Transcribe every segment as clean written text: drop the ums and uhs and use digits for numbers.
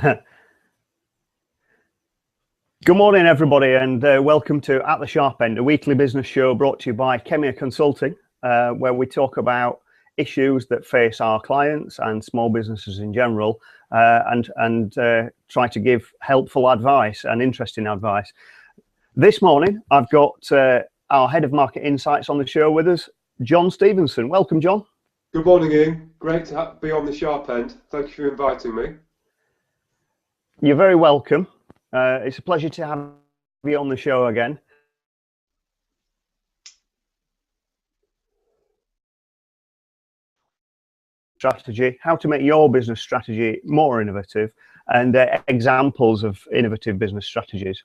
Good morning, everybody, and welcome to At the Sharp End, a weekly business show brought to you by Khemeia Consulting, where we talk about issues that face our clients and small businesses in general, and try to give helpful advice and interesting advice. This morning, I've got our Head of Market Insights on the show with us, Jon Stephenson. Welcome, Jon. Good morning, Ian. Great to be on the sharp end. Thank you for inviting me. You're very welcome. It's a pleasure to have you on the show again. Strategy, how to make your business strategy more innovative, and examples of innovative business strategies.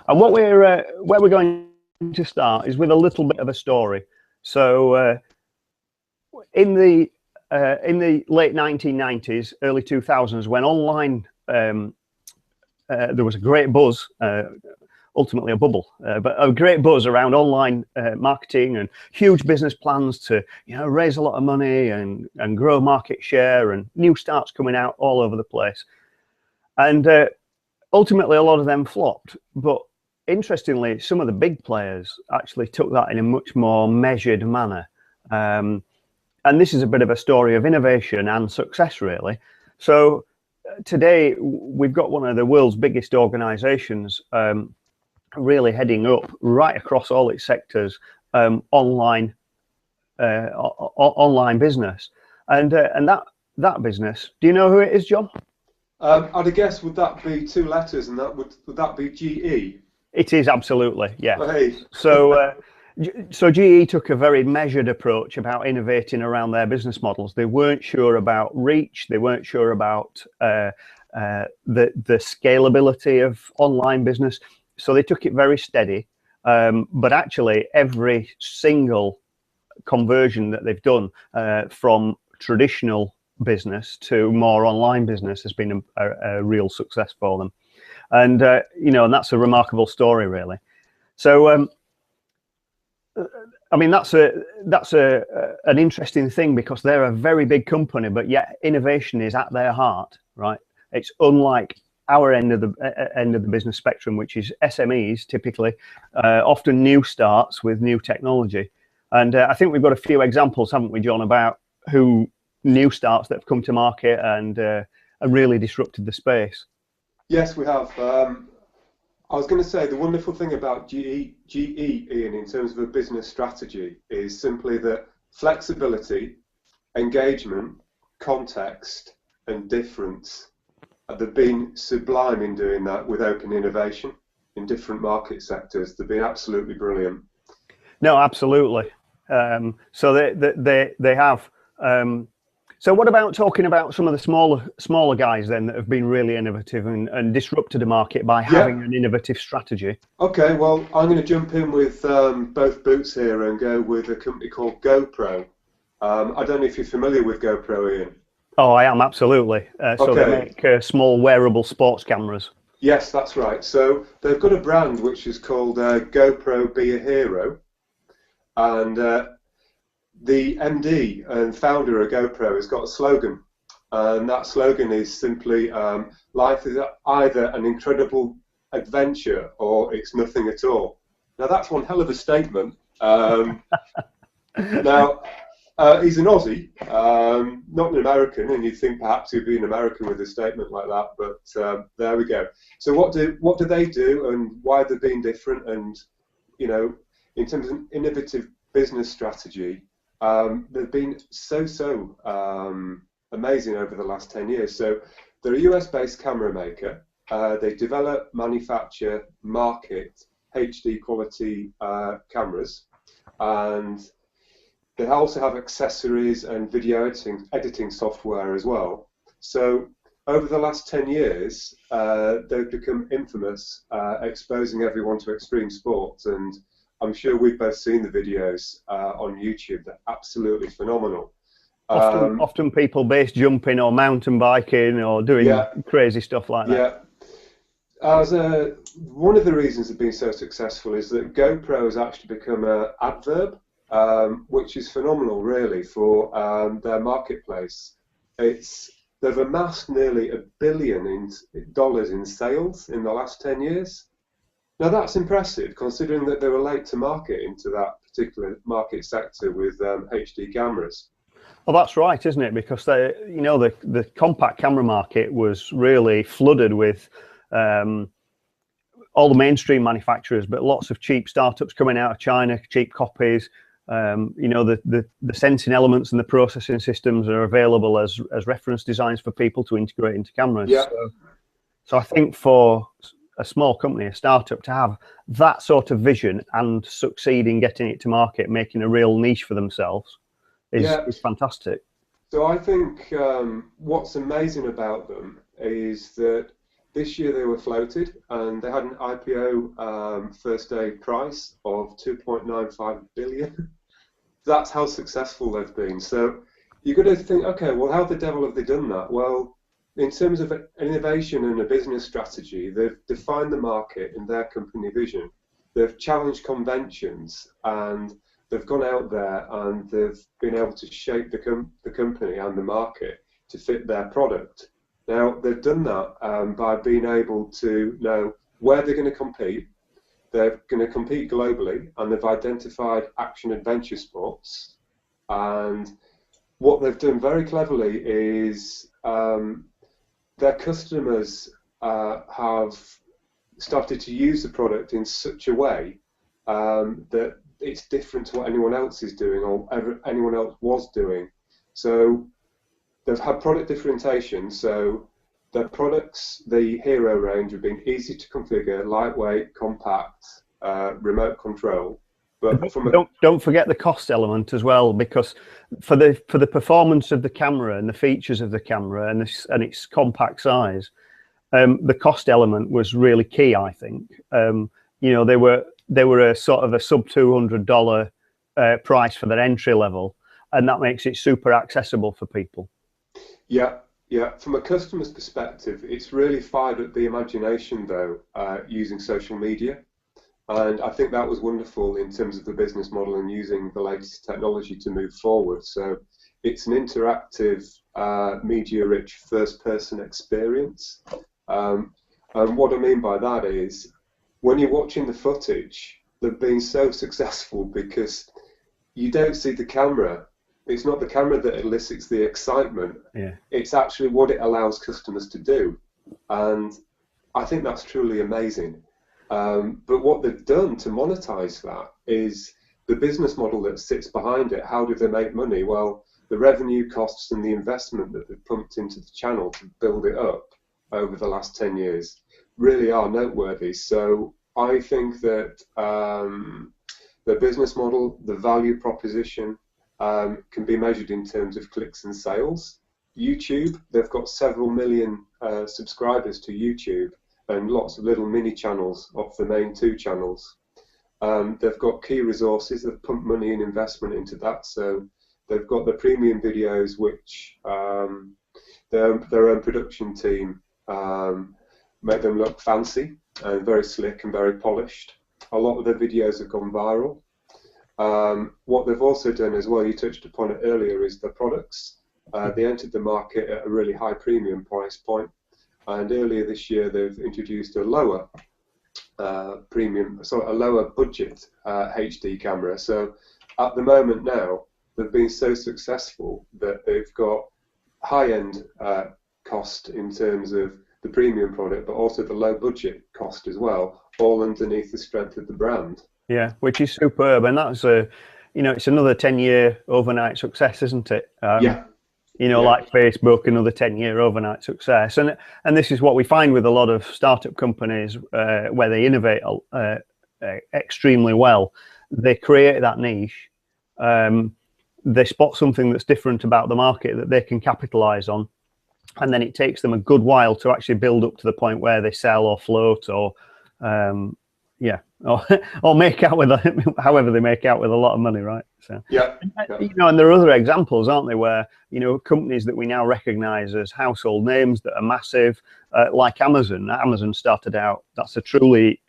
And what where we're going to start is with a little bit of a story. So in the late 1990s, early 2000s, when online there was a great buzz, ultimately a bubble, but a great buzz around online marketing and huge business plans to, raise a lot of money and grow market share, and new starts coming out all over the place. And ultimately, a lot of them flopped. But interestingly, some of the big players actually took that in a much more measured manner. And this is a bit of a story of innovation and success, really. So today, we've got one of the world's biggest organizations really heading up right across all its sectors, online business. And that business, do you know who it is, Jon? I'd guess, would that be two letters, and would that be GE? It is, absolutely, yeah. Oh, hey. So GE took a very measured approach about innovating around their business models. They weren't sure about reach. They weren't sure about the scalability of online business. So they took it very steady. But actually, every single conversion that they've done from traditional business to more online business has been a real success for them. And and that's a remarkable story, really. So I mean, that's an interesting thing, because they're a very big company, but yet innovation is at their heart, right? It's unlike our end of the business spectrum, which is SMEs, typically, often new starts with new technology. And I think we've got a few examples, haven't we, Jon, about who new starts that have come to market and really disrupted the space. Yes, we have. I was going to say, the wonderful thing about GE, Ian, in terms of a business strategy, is simply that flexibility, engagement, context, and difference. They've been sublime in doing that with open innovation in different market sectors. They've been absolutely brilliant. No, absolutely. So they have. So what about talking about some of the smaller guys then that have been really innovative and disrupted the market by having an innovative strategy? Okay, well, I'm going to jump in with both boots here and go with a company called GoPro. I don't know if you're familiar with GoPro, Ian. Oh, I am, absolutely. So they make small wearable sports cameras. Yes, that's right. So they've got a brand which is called GoPro Be a Hero. And the MD and founder of GoPro has got a slogan, and that slogan is simply, life is either an incredible adventure or it's nothing at all. Now, that's one hell of a statement. Now, he's an Aussie, not an American, and you'd think perhaps he'd be an American with a statement like that, but there we go. So what do they do, and why they're being different? And, in terms of innovative business strategy, they've been so amazing over the last 10 years. So they're a US-based camera maker. They develop, manufacture, market HD quality cameras, and they also have accessories and video editing software as well. So over the last 10 years, they've become infamous, exposing everyone to extreme sports, and I'm sure we've both seen the videos on YouTube. They're absolutely phenomenal. Often people base jumping or mountain biking or doing crazy stuff like that. Yeah. One of the reasons they've been so successful is that GoPro has actually become an adverb, which is phenomenal, really, for their marketplace. It's they've amassed nearly $1 billion in sales in the last 10 years. Now that's impressive, considering that they were late to market into that particular market sector with HD cameras. Well, that's right, isn't it? Because the compact camera market was really flooded with all the mainstream manufacturers, but lots of cheap startups coming out of China, cheap copies. The sensing elements and the processing systems are available as reference designs for people to integrate into cameras. Yeah. So I think for a small company, a startup, to have that sort of vision and succeed in getting it to market, making a real niche for themselves, is fantastic. So I think what's amazing about them is that this year they were floated and they had an IPO first day price of 2.95 billion. That's how successful they've been. So you've got to think, okay, well, how the devil have they done that? Well, in terms of innovation and a business strategy, they've defined the market in their company vision. They've challenged conventions and they've gone out there and they've been able to shape the company and the market to fit their product. Now, they've done that by being able to know where they're going to compete. They're going to compete globally, and they've identified action-adventure sports. And what they've done very cleverly is their customers have started to use the product in such a way that it's different to what anyone else is doing or anyone else was doing. So they've had product differentiation, so their products, the Hero range, have been easy to configure, lightweight, compact, remote control. But don't forget the cost element as well, because for the performance of the camera and the features of the camera and its compact size, the cost element was really key, I think. They were a sort of a sub $200 price for their entry level, and that makes it super accessible for people. Yeah. From a customer's perspective, it's really fired up the imagination, though, using social media. And I think that was wonderful in terms of the business model and using the latest technology to move forward. So it's an interactive, media-rich first-person experience. And what I mean by that is, when you're watching the footage, they've been so successful because you don't see the camera. It's not the camera that elicits the excitement. Yeah. It's actually what it allows customers to do. And I think that's truly amazing. But what they've done to monetize that is the business model that sits behind it. How do they make money? Well, the revenue costs and the investment that they've pumped into the channel to build it up over the last 10 years really are noteworthy. So I think that the business model, the value proposition, can be measured in terms of clicks and sales. YouTube, they've got several million subscribers to YouTube and lots of little mini channels off the main two channels. They've got key resources, they've pumped money and investment into that. So they've got the premium videos, which their own production team make them look fancy and very slick and very polished. A lot of their videos have gone viral. What they've also done as well, you touched upon it earlier, is the products. They entered the market at a really high premium price point, and earlier this year they've introduced a lower a lower budget HD camera. So at the moment now, they've been so successful that they've got high-end cost in terms of the premium product, but also the low budget cost as well, all underneath the strength of the brand. Yeah, which is superb, and that's it's another 10-year overnight success, isn't it? Like Facebook, another 10-year overnight success, and this is what we find with a lot of startup companies where they innovate extremely well. They create that niche, they spot something that's different about the market that they can capitalize on, and then it takes them a good while to actually build up to the point where they sell or float or or make out with however they make out with a lot of money, right? So and there are other examples, aren't there, where companies that we now recognize as household names that are massive, like Amazon. Amazon started out, that's a truly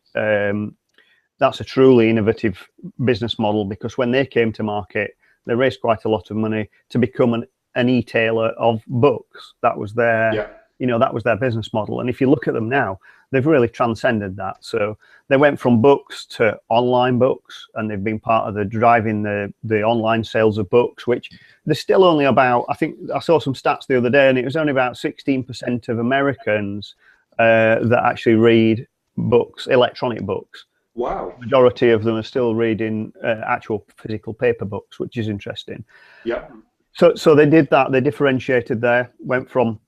innovative business model, because when they came to market, they raised quite a lot of money to become an e-tailer of books. That was their, that was their business model. And if you look at them now, they've really transcended that. So they went from books to online books, and they've been part of the driving the online sales of books, which there's still only about, I think I saw some stats the other day, and it was only about 16% of Americans that actually read books, electronic books. Wow. The majority of them are still reading actual physical paper books, which is interesting. Yeah. So they did that. They differentiated there, went from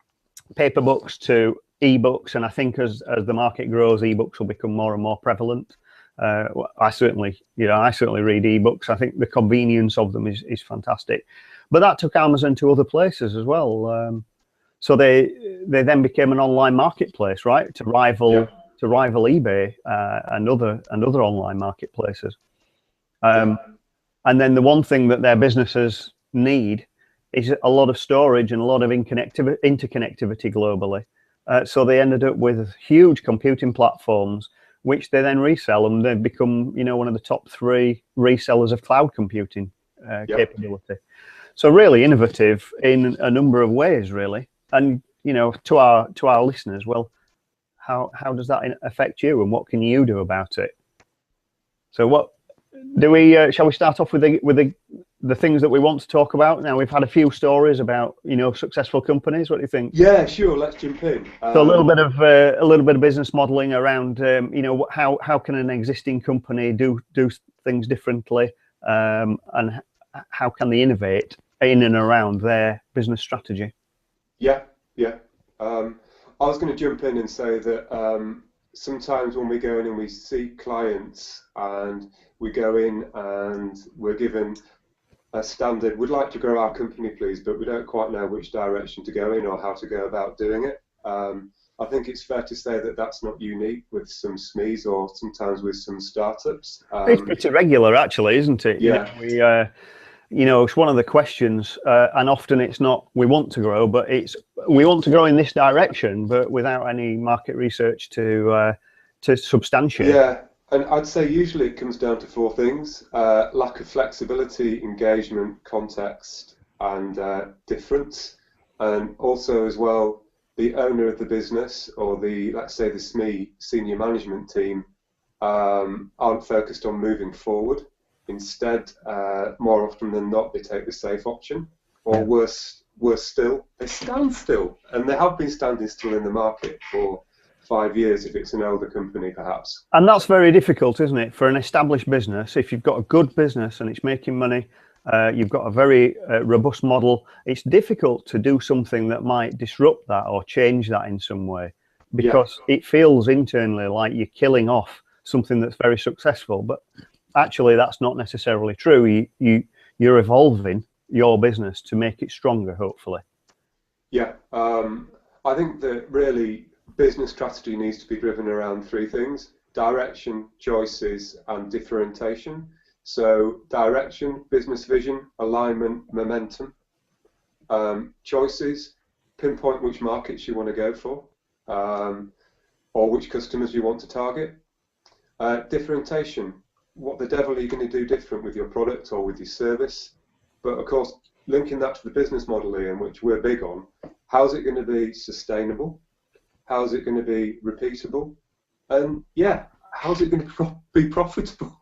paper books to ebooks, and I think as the market grows, ebooks will become more and more prevalent. I certainly read ebooks. I think the convenience of them is fantastic. But that took Amazon to other places as well. So they then became an online marketplace, right, to rival eBay and other online marketplaces. And then the one thing that their businesses need is a lot of storage and a lot of interconnectivity globally. So they ended up with huge computing platforms, which they then resell, and they've become, one of the top 3 resellers of cloud computing capability. So really innovative in a number of ways, really. And to our listeners, well, how does that affect you, and what can you do about it? So what do we? Shall we start off with the things that we want to talk about? Now we've had a few stories about successful companies. What do you think? Yeah, sure. Let's jump in. So a little bit of business modelling around how can an existing company do things differently, and how can they innovate in and around their business strategy? Yeah. I was going to jump in and say that sometimes when we go in and we see clients and we go in and we're given a standard, we'd like to grow our company, please, but we don't quite know which direction to go in or how to go about doing it. I think it's fair to say that that's not unique with some SMEs or sometimes with some startups. It's pretty regular, actually, isn't it? Yeah. It's one of the questions, and often it's not we want to grow, but it's we want to grow in this direction, but without any market research to substantiate. Yeah, and I'd say usually it comes down to 4 things: lack of flexibility, engagement, context, and difference, and also as well the owner of the business or let's say the SME senior management team aren't focused on moving forward. Instead, more often than not, they take the safe option, or worse still, they stand still, and they have been standing still in the market for 5 years if it's an older company, perhaps. And that's very difficult, isn't it, for an established business? If you've got a good business and it's making money, you've got a very robust model, it's difficult to do something that might disrupt that or change that in some way, because it feels internally like you're killing off something that's very successful. But actually, that's not necessarily true. You're evolving your business to make it stronger, hopefully. Yeah, I think that really business strategy needs to be driven around 3 things: direction, choices, and differentiation. So direction, business vision, alignment, momentum. Choices, pinpoint which markets you want to go for, or which customers you want to target. Differentiation, what the devil are you going to do different with your product or with your service? But of course, linking that to the business model, Ian, which we're big on, how's it going to be sustainable? How's it going to be repeatable? And how's it going to be profitable?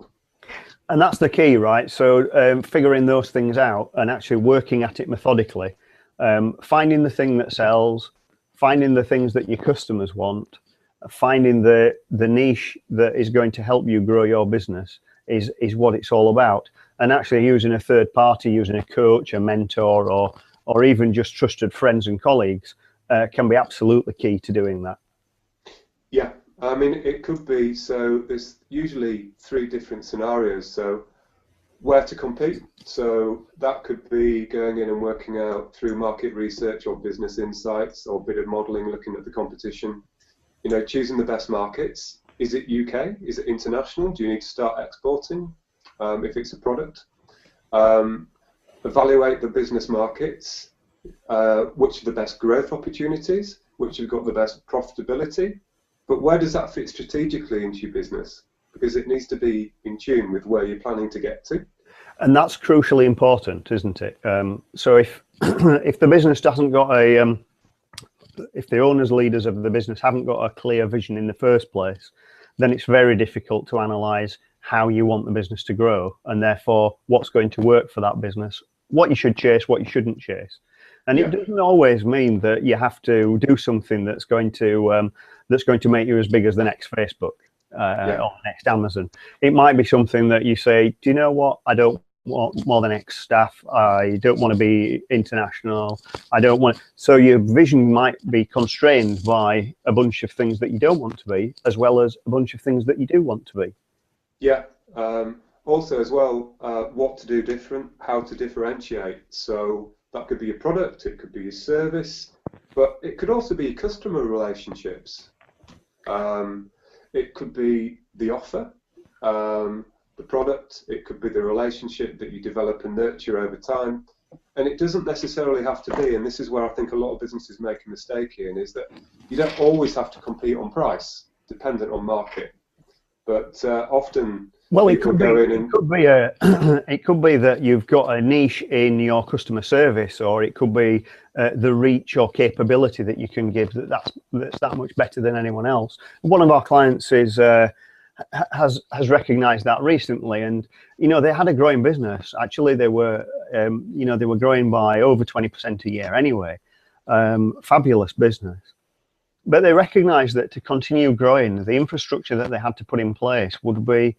And that's the key, right? So figuring those things out and actually working at it methodically, finding the thing that sells, finding the things that your customers want, finding the niche that is going to help you grow your business is what it's all about. And actually using a third party, using a coach, a mentor, or even just trusted friends and colleagues can be absolutely key to doing that. Yeah, I mean, it could be, so there's usually 3 different scenarios. So where to compete, so that could be going in and working out through market research or business insights or a bit of modelling, looking at the competition, choosing the best markets. Is it UK? Is it international? Do you need to start exporting if it's a product? Evaluate the business markets, which are the best growth opportunities, which have got the best profitability, but where does that fit strategically into your business? Because it needs to be in tune with where you're planning to get to. And that's crucially important, isn't it? So if if the business doesn't got a if the owners, leaders of the business haven't got a clear vision in the first place, then it's very difficult to analyze how you want the business to grow, and therefore what's going to work for that business, what you should chase, what you shouldn't chase. And it doesn't always mean that you have to do something that's going to make you as big as the next Facebook or the next Amazon. It might be something that you say, do you know what? I don't want more than X staff. I don't want to be international. I don't want. So your vision might be constrained by a bunch of things that you don't want to be, as well as a bunch of things that you do want to be. Yeah. Also, as well, what to do different, how to differentiate. So that could be a product, it could be a service, but it could also be customer relationships. It could be the offer, the product, it could be the relationship that you develop and nurture over time. And it doesn't necessarily have to be, and this is where I think a lot of businesses make a mistake in, is that you don't always have to compete on price, dependent on market. But often, well, it could be that you've got a niche in your customer service, or it could be the reach or capability that you can give that's that much better than anyone else. One of our clients is has recognised that recently, and they had a growing business. Actually, they were they were growing by over 20% a year anyway. Fabulous business. But they recognised that to continue growing, the infrastructure that they had to put in place would be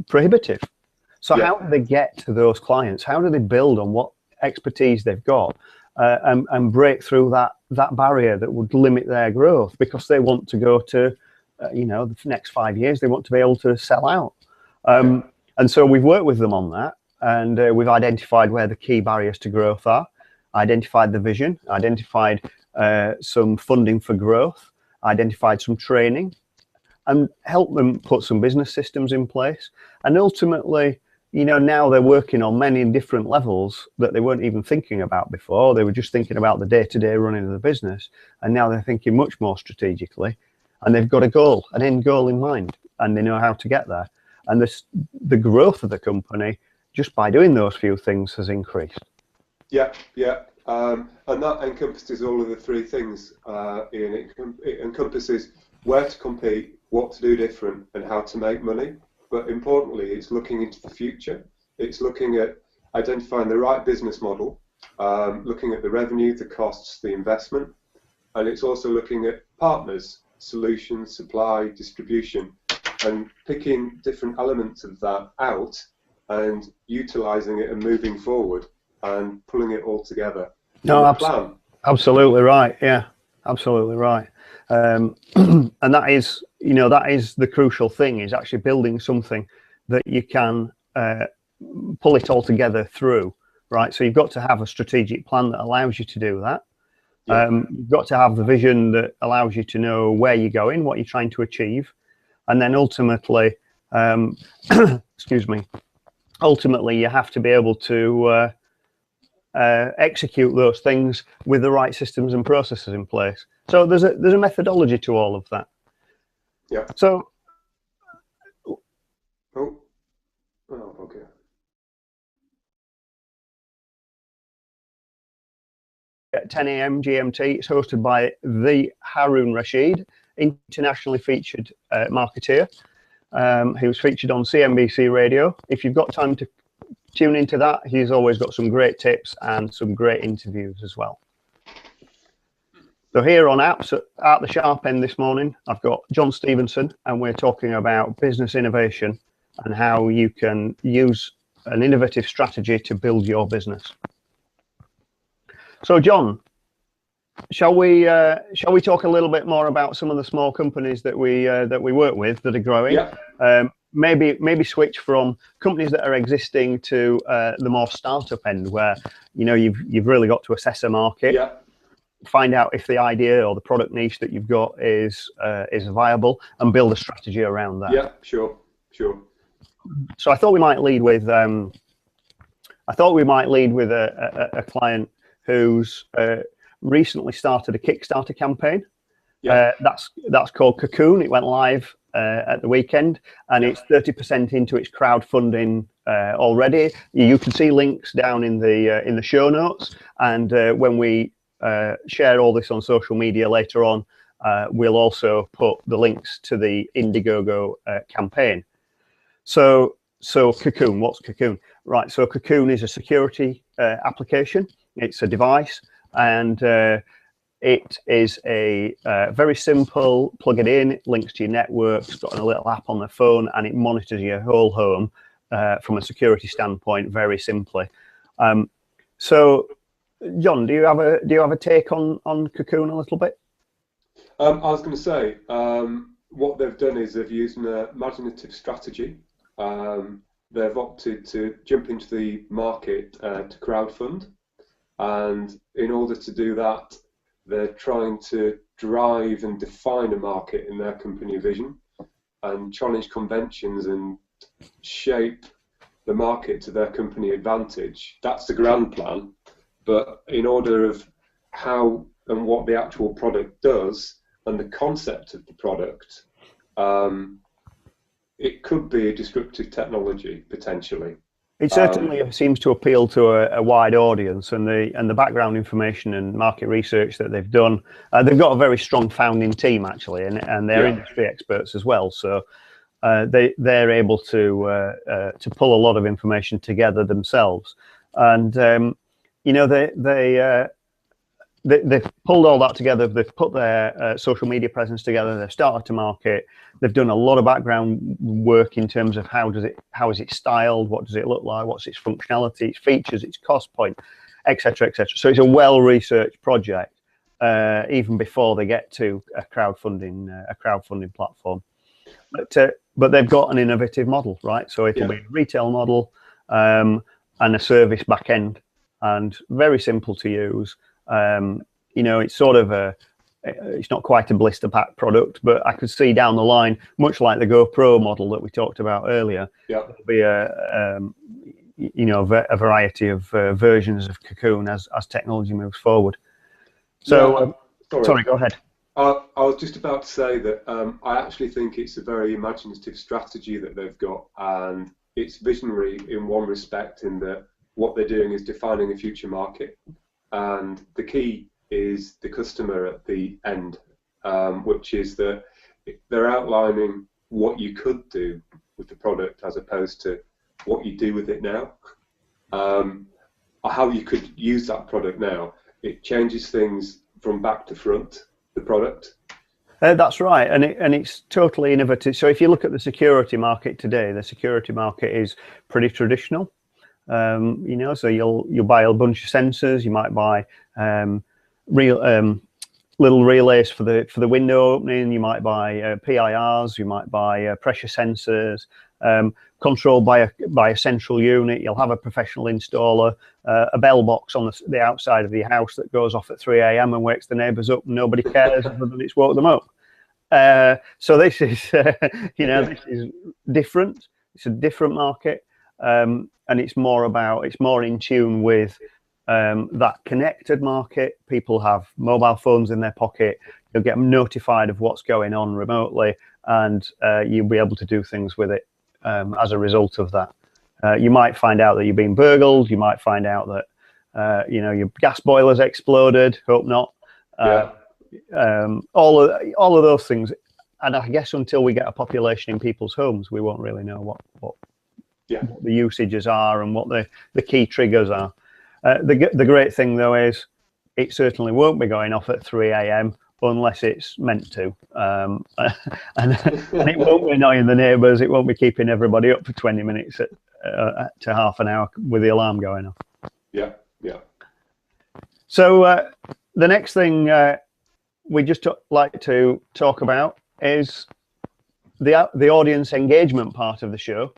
prohibitive. So how do they get to those clients? How do they build on what expertise they've got and break through that barrier that would limit their growth? Because they want to go to, the next 5 years, they want to be able to sell out. And so we've worked with them on that, and we've identified where the key barriers to growth are, identified the vision, identified some funding for growth, identified some training, and help them put some business systems in place. And ultimately, now they're working on many different levels that they weren't even thinking about before. They were just thinking about the day-to-day running of the business, and now they're thinking much more strategically, and they've got a goal, an end goal in mind, and they know how to get there. And the growth of the company, just by doing those few things, has increased. Yeah. And that encompasses all of the three things, Ian. It encompasses where to compete, what to do different, and how to make money. But importantly, it's looking into the future. It's looking at identifying the right business model, looking at the revenue, the costs, the investment, and it's also looking at partners, solutions, supply, distribution, and picking different elements of that out and utilising it and moving forward and pulling it all together. No, absolutely right. Yeah, absolutely right. And that is, that is the crucial thing, is actually building something that you can pull it all together through, right? So you've got to have a strategic plan that allows you to do that. You've got to have the vision that allows you to know where you're going, what you're trying to achieve, and then ultimately, ultimately you have to be able to execute those things with the right systems and processes in place. So there's a methodology to all of that. Yeah. So. Oh, okay. At 10 a.m. GMT, it's hosted by the Harun Rashid, internationally featured marketeer, who's featured on CNBC Radio. If you've got time to tune into that, he's always got some great tips and some great interviews as well. So here on Apps at the Sharp End this morning, I've got Jon Stephenson, and we're talking about business innovation and how you can use an innovative strategy to build your business. So Jon, shall we talk a little bit more about some of the small companies that we work with that are growing? Yeah. Maybe switch from companies that are existing to the more startup end, where you've really got to assess a market, find out if the idea or the product niche that you've got is viable, and build a strategy around that. Yeah, sure. So I thought we might lead with a client who's recently started a Kickstarter campaign. That's called Cocoon. It went live at the weekend, and it's 30% into its crowdfunding already. You can see links down in the show notes, and when we share all this on social media later on, we'll also put the links to the Indiegogo campaign. So Cocoon, what's Cocoon? Right, so Cocoon is a security application. It's a device, and it is a very simple, plug it in, it links to your network, it's got a little app on the phone, and it monitors your whole home from a security standpoint very simply. So John, do you have a take on Cocoon a little bit? I was going to say, what they've done is they've used an imaginative strategy. They've opted to jump into the market to crowdfund, and in order to do that, they're trying to drive and define a market in their company vision and challenge conventions and shape the market to their company advantage. That's the grand plan, but in order of how and what the actual product does and the concept of the product, it could be a disruptive technology potentially. It certainly seems to appeal to a wide audience, and the background information and market research that they've done. They've got a very strong founding team actually, and they're industry experts as well. So they're able to pull a lot of information together themselves, and you know they've pulled all that together. They've put their social media presence together. They've started to market. They've done a lot of background work in terms of how is it styled, what does it look like, what's its functionality, its features, its cost point, etc., etc. So it's a well-researched project, even before they get to a crowdfunding platform. But they've got an innovative model, right? So it'll be a retail model and a service back end, and very simple to use. You know, it's sort of it's not quite a blister pack product, but I could see down the line, much like the GoPro model that we talked about earlier, there'll be a variety of versions of Cocoon as technology moves forward. So, sorry, go ahead. I was just about to say that I actually think it's a very imaginative strategy that they've got, and it's visionary in one respect, in that what they're doing is defining a future market. And the key is the customer at the end, which is that they're outlining what you could do with the product as opposed to what you do with it now, or how you could use that product now. It changes things from back to front, the product. That's right, and it's totally innovative. So if you look at the security market today, the security market is pretty traditional. You know, so you'll buy a bunch of sensors. You might buy little relays for the window opening. You might buy PIRs. You might buy pressure sensors, controlled by a central unit. You'll have a professional installer, a bell box on the outside of your house that goes off at 3 a.m. and wakes the neighbours up, and nobody cares other than it's woke them up. So this is this is different. It's a different market. And it's more in tune with that connected market. People have mobile phones in their pocket. You'll get notified of what's going on remotely, and you'll be able to do things with it as a result of that. You might find out that you're being burgled. You might find out that your gas boiler's exploded. Hope not. All of those things. And I guess until we get a population in people's homes, we won't really know what the usages are and what the key triggers are. The great thing though is it certainly won't be going off at 3 a.m. unless it's meant to, and it won't be annoying the neighbours. It won't be keeping everybody up for 20 minutes to half an hour with the alarm going off. Yeah. So the next thing we just like to talk about is the audience engagement part of the show.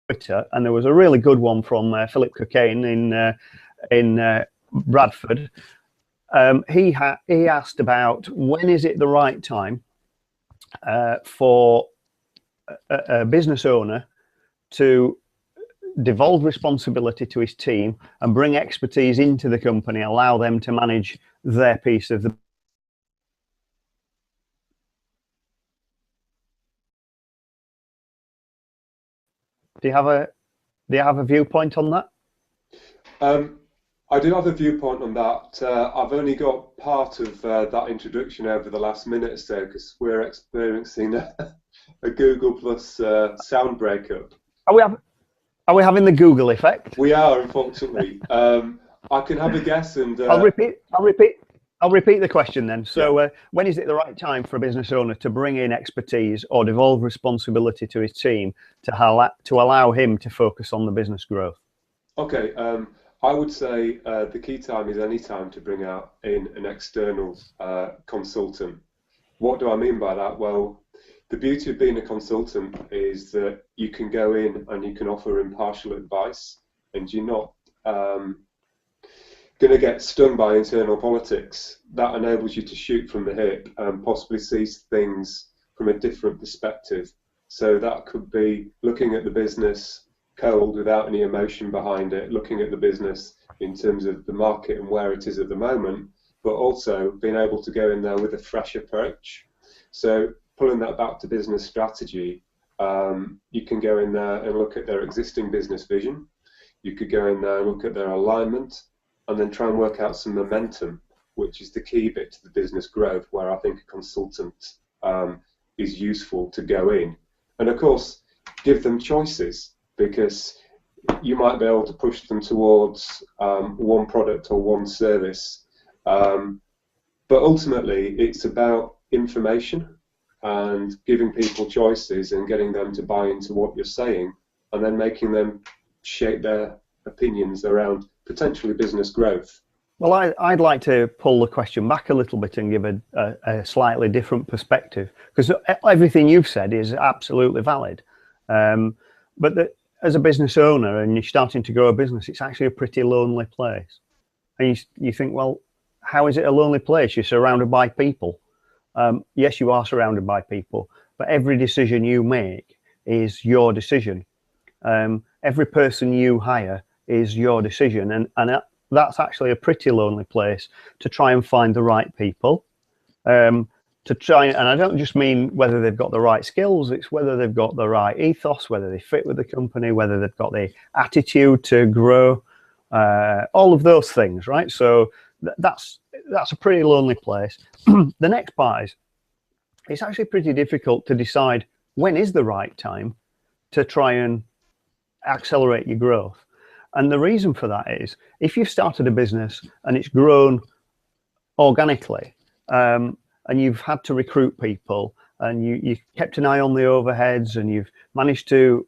Twitter, and there was a really good one from Philip Cocaine in Bradford. He asked about when is it the right time for a business owner to devolve responsibility to his team and bring expertise into the company, allow them to manage their piece of the Do you have a viewpoint on that? I do have a viewpoint on that. I've only got part of that introduction over the last minute or so because we're experiencing a Google Plus sound breakup. Are we having the Google effect? We are, unfortunately. I can have a guess, and I'll repeat the question then. So, when is it the right time for a business owner to bring in expertise or devolve responsibility to his team to allow him to focus on the business growth? Okay, I would say the key time is any time to bring out in an external consultant. What do I mean by that? Well, the beauty of being a consultant is that you can go in and you can offer impartial advice, and you're not going to get stung by internal politics. That enables you to shoot from the hip and possibly see things from a different perspective. So that could be looking at the business cold without any emotion behind it, looking at the business in terms of the market and where it is at the moment, but also being able to go in there with a fresh approach. So pulling that back to business strategy, you can go in there and look at their existing business vision. You could go in there and look at their alignment, and then try and work out some momentum, which is the key bit to the business growth, where I think a consultant is useful to go in. And of course, give them choices, because you might be able to push them towards one product or one service. But ultimately, it's about information and giving people choices and getting them to buy into what you're saying, and then making them shape their opinions around potentially business growth. Well, I'd like to pull the question back a little bit and give a slightly different perspective, because everything you've said is absolutely valid. But as a business owner and you're starting to grow a business, it's actually a pretty lonely place. And you think, well, how is it a lonely place? You're surrounded by people. Yes, you are surrounded by people, but every decision you make is your decision. Every person you hire is your decision, and that's actually a pretty lonely place to try and find the right people. To try, and I don't just mean whether they've got the right skills, it's whether they've got the right ethos, whether they fit with the company, whether they've got the attitude to grow, all of those things, right? So that's a pretty lonely place. The next part is, it's actually pretty difficult to decide when is the right time to try and accelerate your growth. And the reason for that is, if you've started a business and it's grown organically, and you've had to recruit people, and you kept an eye on the overheads, and you've managed to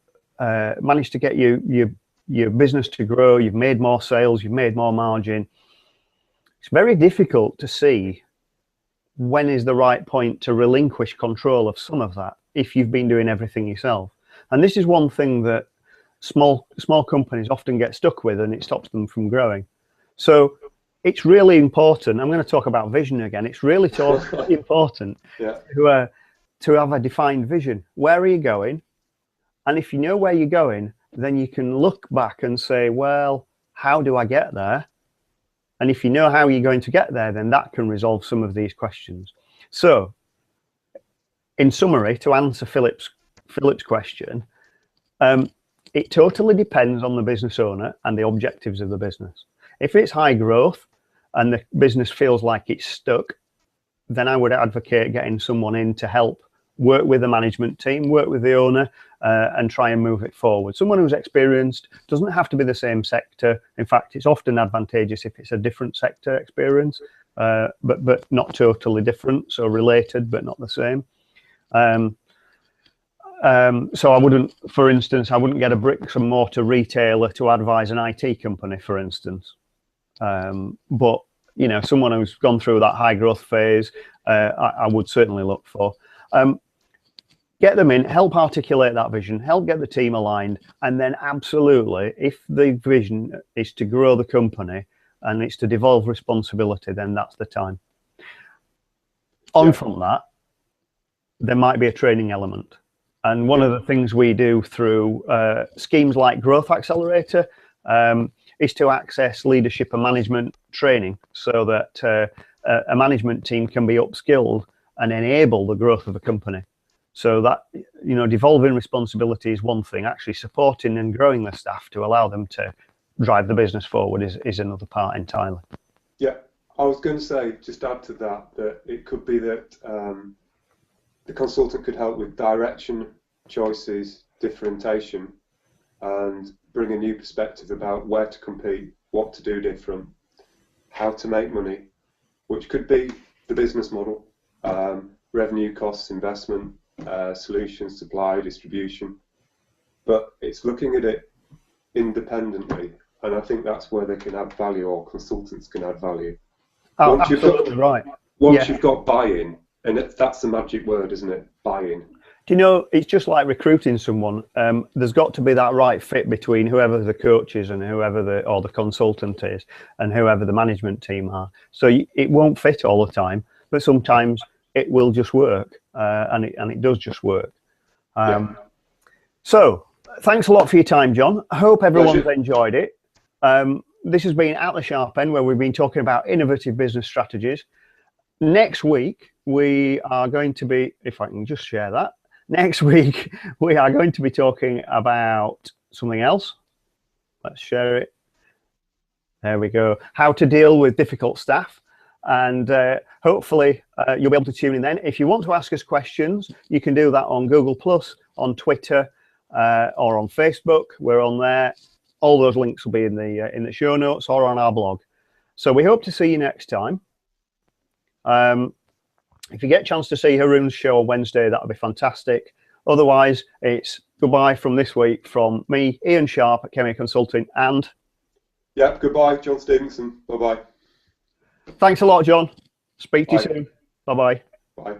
get your business to grow, you've made more sales, you've made more margin, it's very difficult to see when is the right point to relinquish control of some of that if you've been doing everything yourself. And this is one thing that small companies often get stuck with, and it stops them from growing. So it's really important. I'm going to talk about vision again. It's really important to have a defined vision. Where are you going? And if you know where you're going, then you can look back and say, well, how do I get there? And if you know how you're going to get there, then that can resolve some of these questions. So in summary, to answer Philip's question, it totally depends on the business owner and the objectives of the business. If it's high growth and the business feels like it's stuck, then I would advocate getting someone in to help work with the management team, work with the owner, and try and move it forward. Someone who's experienced, doesn't have to be the same sector. In fact, it's often advantageous if it's a different sector experience, but not totally different, so related but not the same. So I wouldn't, for instance, I wouldn't get a bricks and mortar retailer to advise an IT company, for instance. But you know, someone who's gone through that high growth phase, I would certainly look for. Get them in, help articulate that vision, help get the team aligned, and then absolutely, if the vision is to grow the company and it's to devolve responsibility, then that's the time. From that, there might be a training element. And one of the things we do through schemes like Growth Accelerator is to access leadership and management training so that a management team can be upskilled and enable the growth of a company. So that, you know, devolving responsibility is one thing. Actually supporting and growing the staff to allow them to drive the business forward is another part entirely. Yeah, I was going to say, just add to that, that it could be that the consultant could help with direction, choices, differentiation, and bring a new perspective about where to compete, what to do different, how to make money, which could be the business model, revenue, costs, investment, solutions, supply, distribution. But it's looking at it independently, and I think that's where they can add value, or consultants can add value. Oh, absolutely right. Once you've got buy-in, and that's the magic word, isn't it? Buy-in. Do you know, it's just like recruiting someone. There's got to be that right fit between whoever the coach is and whoever the consultant is and whoever the management team are. So it won't fit all the time, but sometimes it will just work, and it does just work. So thanks a lot for your time, John. I hope everyone's enjoyed it. This has been At the Sharp End, where we've been talking about innovative business strategies. Next week, we are going to be, if I can just share that, next week, we are going to be talking about something else. Let's share it. There we go. How to deal with difficult staff. And hopefully you'll be able to tune in then. If you want to ask us questions, you can do that on Google+, on Twitter, or on Facebook. We're on there. All those links will be in the show notes or on our blog. So we hope to see you next time. If you get a chance to see Haroon's show on Wednesday, that would be fantastic. Otherwise, it's goodbye from this week from me, Ian Sharp at Khemeia Consulting, and... Yeah, goodbye, Jon Stephenson. Bye-bye. Thanks a lot, John. Speak to you soon. Bye-bye. Bye.